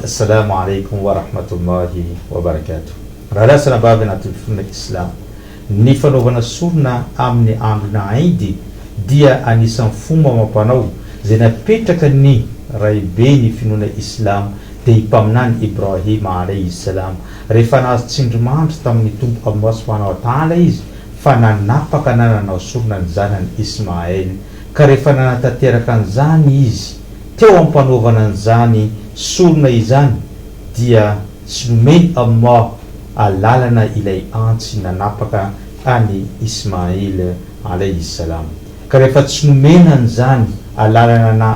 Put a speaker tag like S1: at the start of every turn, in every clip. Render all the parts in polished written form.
S1: Assalamu alaikum wa rahmatullahi wa barakatuh. Raha lasana bavy anatin'ny fonona islam, ny fanaovana sorona amin'ny androna Aïdy dia anisan'ny fomba amam-panao zay napetraka ny raibe ny finoana islam dia ipaminany Ibrahim alayhi salam rehefa nahazo tsindrimandry tamin'ny tompo Allah subhanahu wa ta'ala izy fa nanapaka nananao sorona ny zanany Ismaël, ka rehefa nanatanteraka an'izany izy teo ampanaovana an'izany sorona izany dia tsy nomeny Allah alalana ilay antsy nanapaka any Ismail alayhi salam, ka rehefa tsy nomena an'izany alalana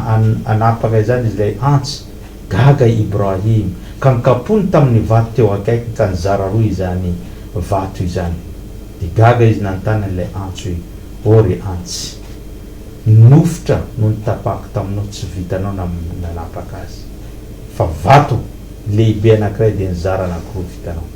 S1: anapaka izany ilay antsy, gaga Ibrahim ka nikapony tamin'ny vato teo akaiky ka nizara roa izany vato izany, dia gaga izy nanontany ilay antso hoe ory antsy, nofotra no nitapako taminao tsy vitanao nanapaka azy, fa vato lehibe anankiray dia nizara anankiroa vitanao.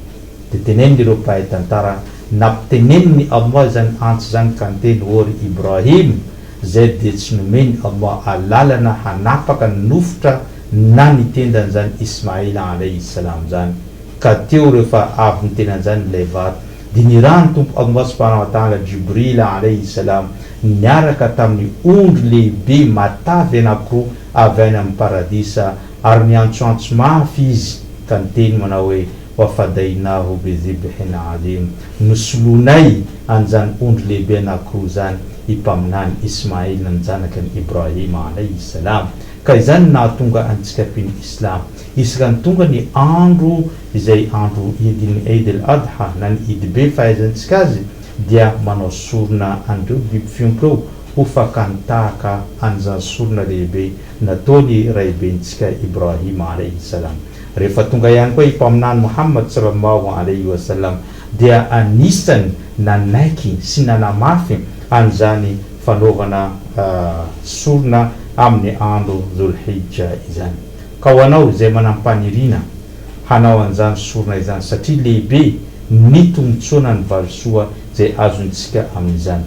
S1: Dia teneniny ireo mpahay tantara nampiteneniny Allah zany antsy zany ka niteny ory Ibrahim, zay dia tsy nomeny Allah alalana hanapaka nofotra na nitendan'izany Ismail alayhi salam zany, ka teo rehefa avy nitenan'izany ilay vato dia nirano tompo Allah subhanahu wa ta'ala Jibril alayhi salam niaraka tamin'ny ondry lehibe matavy anankiroa avy any amin'ny paradisa ary niantsoantso mafy izy ka niteny manao hoe wafadainahu bizibhin adim, nosolonay an'izany ondry lehibe anankiroa zany ipaminany Ismail ny zanakany Ibrahim alayhi salam. Ka izany nahatonga antsika piny islam isaka ny tonga ny andro izay andro idiny Eid al-Adha na ny idy be fahaizantsika azy dia manao sorona andreo biby fiompireo ho fakantahaka an'izany sorona lehibe nataony raibentsika Ibrahim alayhi salam. Rehefa tonga ihany koa ipaminany Muhammad sallallahu alayhi wa sallam dia anisany nanaiky sy nanamafy an'izany fanaovana sorona amin'ny andro Dhul-Hijja izany, ka ho anao izay manampanirina hanao an'izany sorona izany satria lehibe ny tombotsoana ny valosoa zay azontsika amin'izany,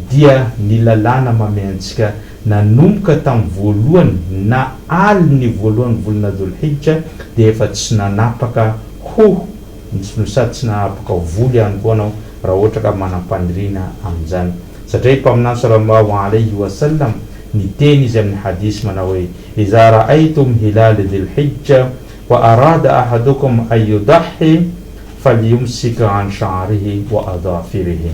S1: dia ny lalàna mameantsika nanomboka tamin'ny voalohany na aliny voalohany volana Dhul-Hijja dia efa tsy nanapaka hoho no sady tsy nanapaka voly ihany koa anao raha ohatra ka manampanirina amin'izany, satria ipaminany sallallahu alayhi wa sallam niteny izy amin'ny hadisy manao hoe iza ra'aytum hilal dhil-hijja wa arada ahadukum an yudahi falyumsik an sha'rihi wa adafirihi.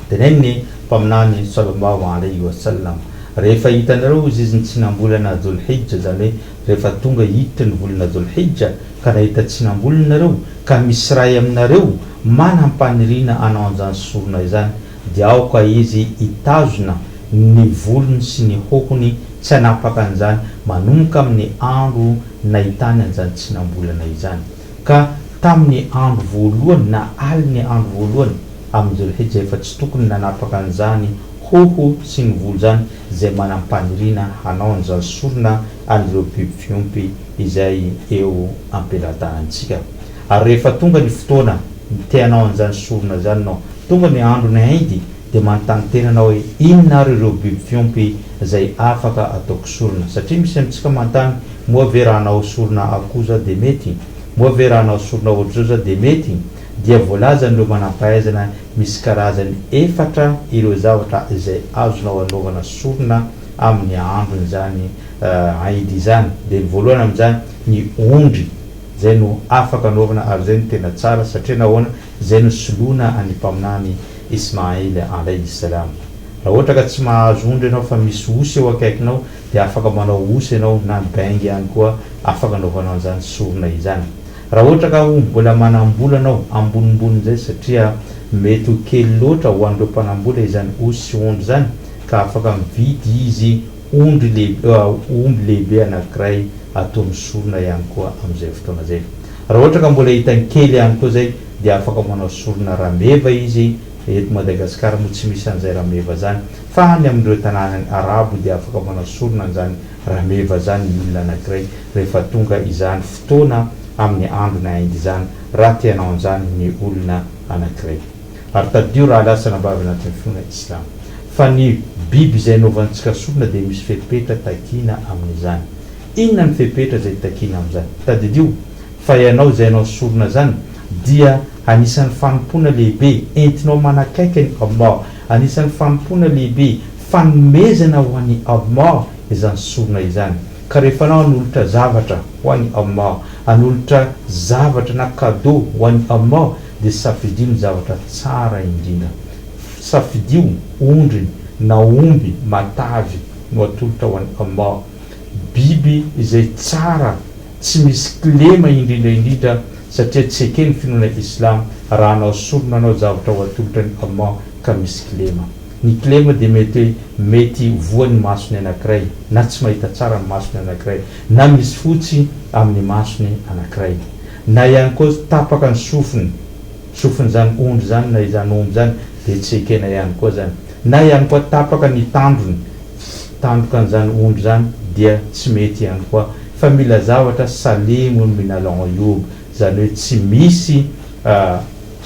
S1: Teneniny paminany sallallahu alayhi wa sallam, rehefa hitanareo izy tsinambolana Dhul-Hijja, zany hoe rehefa tonga hiditra ny volana Dhul-Hijja ka nahita tsinambolanareo ka misy ray aminareo manampanirina anao an'izany sorona izany dia ao ka izy hitazona ny volony sy ny hohony tsy hanapaka an'izany manomboka amin'ny andro nahitany an'izany tsinambolana izany, ka tamin'ny andro voalohany na aliny andro voalohany amin'ny Dhul-Hijja efa tsy tokony nanapaka an'izany hoho sy ny volo zany zay manampanirina hanao an'izany sorona an'ireo biby fiompy izay eo ampelantanantsika. Ary rehefa tonga ny fotoana teanao an'izany sorona zany nao, tonga ny andro ny Aïdy dia manontany tena anao hoe inona ary ireo biby fiompy zay afaka ataoko sorona, satria misy amintsika manontany moa ve raha anao sorona akoho za dia mety, moa ve raha anao sorona ohatr'izao za dia mety, dia voalaza ireo manam-pahaizana misy karazany 4 ireo zavatra izay azonao anaovana sorona amin'ny andron'izany Aïdy izany. Dia ny voalohany amin'izany ny ondry zay no afaka anaovana ary zay no tena tsara satria nahoana zay no soloana any mpaminany Ismail alayhi salam. Raha ohatra ka tsy mahazo ondry ianao fa misy osy eo akaikinao dia afaka manao osy ianao na baingy ihany koa afaka anaovanao an'izany sorona izany. Raha ohatra ka mbola manambola anao ambonimbony zay satria mety ho kely loatra ho an'ireo mpanambola izany osy sy ondry zany, ka afaka mividy izy ondry lehibe anankiray ataony sorona ihany koa amin'izay fotoana zay. Raha ohatra ka mbola hitany kely ihany koa zay dia afaka manao sorona rameva izy. Eto Madagasikara moa tsy misy an'izay rameva zany, fa any amin'ireo tanànany arabo dia afaka manao sorona an'izany rameva zany ny olona anankiray rehefa tonga izany fotoana amin'ny andro ny Aïdy izany raha tianao an'izany ny olona anankiray. Ary tadio raha lasa nabavy anatin'ny finoana islam fa ny biby izay anaovantsika sorona dia misy fepetra takina amin'izany. inona ny fepetra zay takina amin'izany tadidio fa ianao zay anao sorona zany dia anisan'ny fanompona lehibe entinao manakaiky ny Allah, anisan'ny fanompona lehibe fanomezana ho an'ny Allah izany sorona izany. Ka rehefa anao anolotra zavatra ho an'ny Allah, anolotra zavatra na cadeau ho an'ny Allah, dia safidio ny zavatra tsara indrindra, safidio ondry na omby matavy no atolotra ho an'ny Allah, biby izay tsara tsy misy klema indrindra satria tsy ekeny finoana islam raha anao sorona anao zavatra ho atolotra ny Allah ka misy klema. Ny klema dia mety voan'ny masony anankiray na tsy mahita tsara ny masony anankiray na misy fotsy amin'ny masony anankiray, na ihany koa tapaka ny sofiny zany ondry zany na izany omby zany dia tsy ekena ihany koa zany, na ihany koa tapaka ny tandrokan'izany ondry zany dia tsy mety ihany koa, fa mila zavatra salimun min al-uyub, zany hoe tsy misy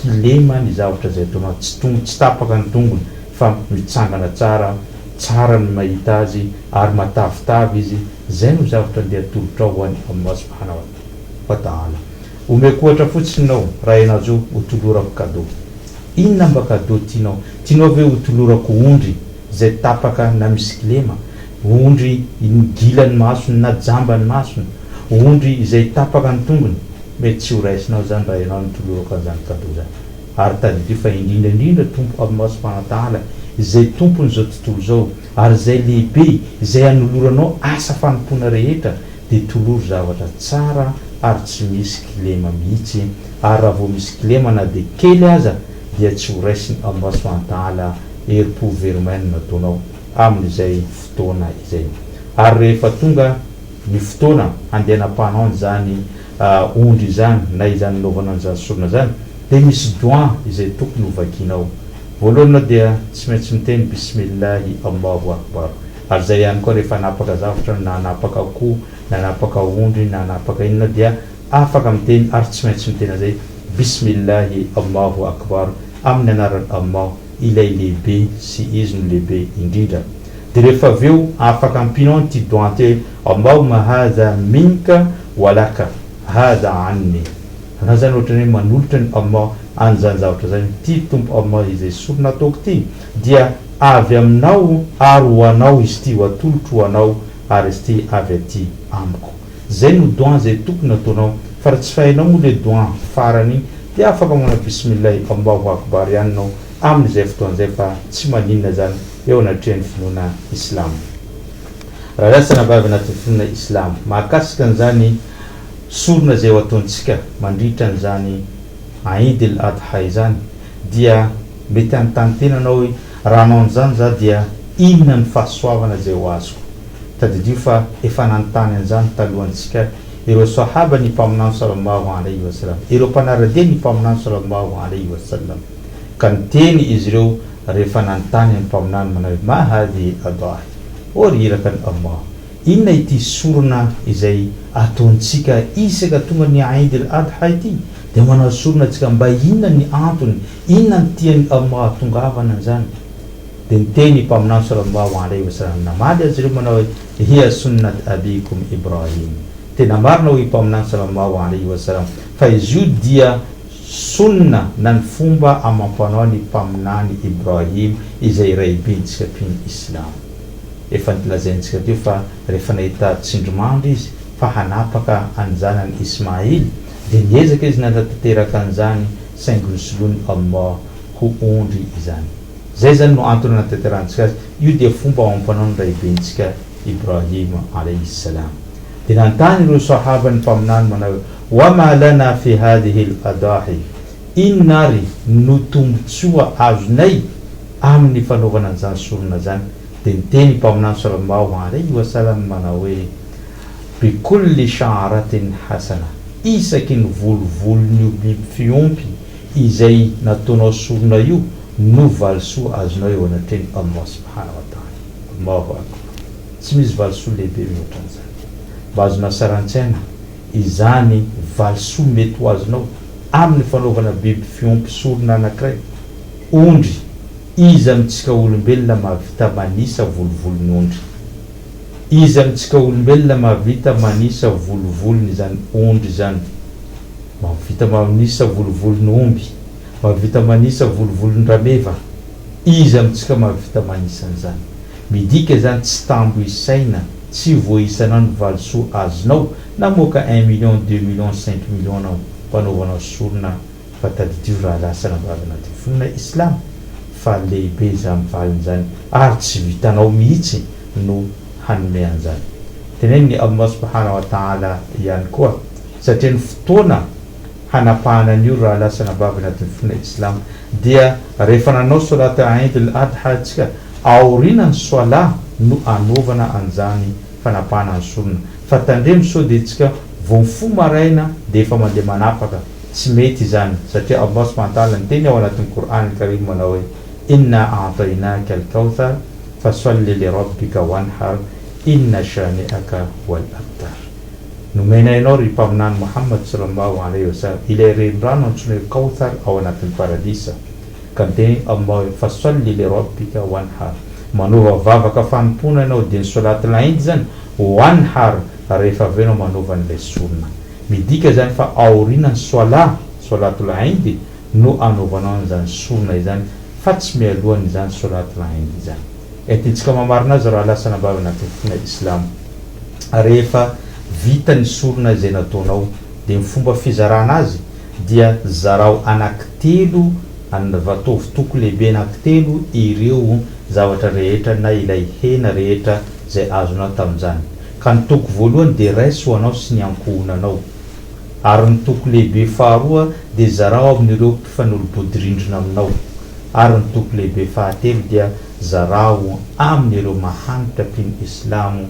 S1: kilema ny zavatra zay atao, tsy tapaka ny tongony fa mitsangana tsara ny mahita azy ary matavitavy izy. Zay no zavatra ndeha atolotra ho an'ny Allah subhanahu wa ta'ala. Omeko ohatra fotsiny nao raha ianao zao hotolorako cadeau, inona mba cadeau tianao ve hotolorako ondry zay tapaka na misy kilema, ondry gilany masony na jambany masony, ondry izay tapaka ny tongony? Mety tsy ho raisinao zany raha ianao nitolorako an'izany cadeau zany. Ary tadidio fa indrindra tompo Allah subhanahu wa ta'ala izay tompony zao tontolo zao ary zay lehibe izay anoloranao asa fanompona rehetra, dia toloro zavatra tsara ary tsy misy kilema mihitsy, ary raha vao misy kilema na dia kely aza dia tsy ho raisiny Allah subhanahu wa ta'ala herim-po vermaine nataonao amin'izay fotoana izay. Ary rehefa tonga ny fotoana andehanam-panao an'izany ondry zany na izany naovanao an'izany sorona zany, dia misy doigt izay tokony ho vakinao. Voalohany dia tsy maintsy miteny bismillahi Allahu akbar, ary zay ihany koa rehefa napaka zavatra na napaka akoho na napaka ondry na napaka inona dia afaka miteny ary tsy maintsy miteny zay bismillahi Allahu akbar amin'ny anaran'ny Allah ilay lehibe sy izy no lehibe indrindra. Dia rehefa aveo afaka ampinao ty doigt ty Allahumma hadha minka walaka hadha anni, na zany ohatrany hoe manolotra ny Allah an'izany zavatra zany, ty tompo Allah izay sorona ataoko ty dia avy aminao ary ho anao izy ty, ho atolotro ho anao ary izy ty avy aty amiko. Zay no doigt zay tokony ataonao, fa raha tsy fahainao moa le doigt farany dia afaka manao bismillahi Allahu akbar ihany nao amin'izay fotoan'izay, fa tsy maninona zany eo anatrehan'ny finoana islam. Raha rasana vavy anatin'ny finoana islam mahakasika an'izany sorona zay ho ataontsika mandritra an'izany Eid al-Adha izany, dia mety anontany tena anao hoe raha anao an'izany za dia inona ny fahasoavana zay ho azoko? Tadidio fa efa nanontany an'izany talohantsika ireo sahaba ny mpaminany sallallahu alaihi wasallam, ireo mpanaradia ny mpaminany sallallahu alaihi wasallam, ka niteny izy ireo rehefa nanontany ny mpaminany manao hoe ma hadhihi adahi, oriraka ny Allah, inona ity sorona izay ataontsika isaka tonga ny Eid al-Adha ity, dia manao sorona tsika mba inona ny antony, inona ny tiany Allah tongavana an'izany? Dia niteny mpaminany sallallahu alaihi wasallam, namaly azy ireo manao hoe hiya sunnat abikum Ibrahim, tena marina hoe mpaminany sallallahu alaihi wasallam fa izy io dia sunna na ny fomba amampanao ny mpaminany Ibrahim izay raibintsika piny islam. Efa nilazaintsika teo fa rehefa nahita tsindrimandry izy fa hanapaka an'izanany Ismail, dia niezaka izy natateraka an'izany saingy nisoloany Allah ho ondry izany. Zay zany no antony nataterantsika azy, io dia fomba amampanao ny raibentsika Ibrahim alayhi salam. Dia nantany ireo sahaba ny mpaminany manao wama lana fi hadhihi al-adahi, inona ary no tombotsoa azonay amin'ny fanaovana an'izany sorona zany? Dia niteny mpaminany sallallahu alaihi wasallam manao hoe bikulli sha'ratin hasana, isaky ny volovolon'io biby fiompy izay nataonao sorona io no valisoa azonao eo anatreny Allah subhanahu wa ta'ala. Allahu akbar, tsy misy valisoa lehibe mihoatra an'izany. Mba azonao sarantsaina izany valisoa mety ho azonao amin'ny fanaovana biby fiompy sorona anankiray, ondry iza amintsika olombelona mahavita manisa volovolon'ondry. izy amintsika olombelona mahavita manisa volovolony zany ondry zany, mahavita manisa volovolony omby, mahavita manisa volovolony rameva, izy amintsika mahavita manisan'izany. Midika zany tsy tambo isaina, tsy voisanao ny valisoa azonao na moka 1 million 2 million 5 million nao mpanaovanao sorona fa tadidio raha lasana vavy anaty fonona islam, fa lehibe zany valiny zany ary tsy vitanao mihitsy no hanome an'izany. Teneniny Allah subhanahu wa ta'ala ihany koa, satria ny fotoana hanapahana an'io raha lasana vavy anaty fonona islam dia rehefa nanao solata Eid al-Adha tsika, aorianany soala no anaovana an'izany fanapahana ny sorona. Fa tandremo so dia tsika vao mifoha maraina dia efa mandeha manapaka, tsy mety zany, satria Allah subhanahu wa ta'ala nyteny ao anatin'ny Qur'an al-Karim manao hoe inna a'tainaka al-kawthar fasalli li rabbika wanhar inna shani'aka wal abtar. Nomena ianao ry mpaminany Muhammad sallallahu alaihi wasallam ilay renirano antsoina hoe Kawthar ao anatin'ny paradisa, ka teny Allah fasalli li rabbika wanhar, manova vavaka fanompona ianao dia ny solatul Eid zany wanhar, rehefa avy enao manova an'ilay sorona. Midika zany fa aorianany solatul Eid no anaovanao an'izany sorona izany, fa tsy mialohan' izany solatul Eid izany. Etintsika mamarina azy raha lasana vavy anaty fonona islam, rehefa vita ny sorona izay nataonao dia ny fomba fizarana azy dia zarao anankitelo vatovy toko lehibe anankitelo ireo zavatra rehetra na ilay hena rehetra zay azonao tamin'izany. Ka ny toko voalohany dia raiso anao sy ny ankohonanao, ary ny toko lehibe faharoa dia zarao amin'ireo mpifanolobodirindrina aminao, ary ny toko lehibe fahatelo dia zarao amin'ireo mahanitra mpino islamo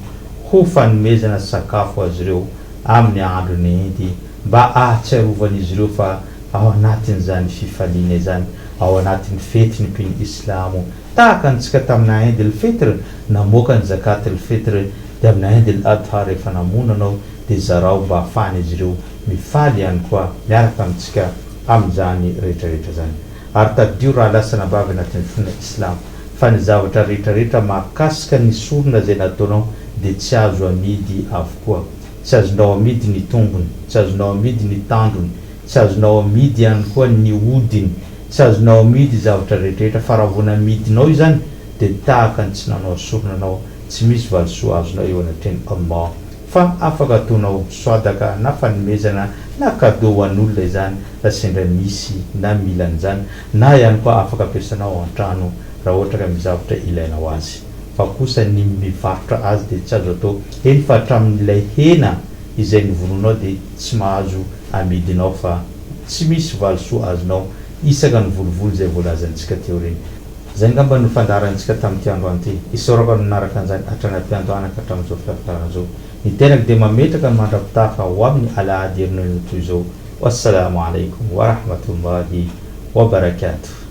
S1: ho fanomezana sakafo azy ireo amin'ny androny Eid, mba ahatsiarovan'izy ireo fa ao anatin'izany fifaliana izany, ao anatin'ny fety ny mpino islamo, tahaka antsika tamina Eid al-Fitr namoaka ny zakat al-Fitr, dia amina Eid al-Adha rehefa namonanao dia zarao mba ahafahan'izy ireo mifaly ihany koa miaraka amintsika amin'izany rehetrarehetra zany. Ary tadidio raha lasana vavy anatin'ny fonona islam fa ny zavatra rehetrarehetra mahakasika ny sorona zay nataonao dia tsy azo amidy avokoa, tsy azonao amidy ny tongony, tsy azonao amidy ny tandrony, tsy azonao amidy ihany koa ny hodiny, tsy azonao amidy zavatra rehetrarehetra, fa raha vao namidinao izany dia tahaka ny tsy nanao soronanao, tsy misy valisoa azonao eo anatreny Allah, fa afaka ataonao soadaka na fanomezana na cadeau ho an'olona izany raha sendra misy na mila an'izany, na ihany koa afaka ampiasanao an-trano raha ohatra ka mizavatra ilainao azy. Fa kosa ny mivarotra azy dia tsy azo atao eny fa hatramin'ilay hena izay nivononao dia tsy mahazo amidinao, fa tsy misy valisoa azonao isaka ny volovolo zay voalazantsika teo reny. Zay ngamba no fandaharantsika tamin'ity androany ity, isaoraka no manaraka an'izany hatranaty-piandohana ka hatramin'izao fiakaran'izao. Ny tenako dia mametraka ny mandrapitafa ho amin'ny alahady herinareo toy izao. Wassalamu alaikum wa rahmatullahi wa barakatuh.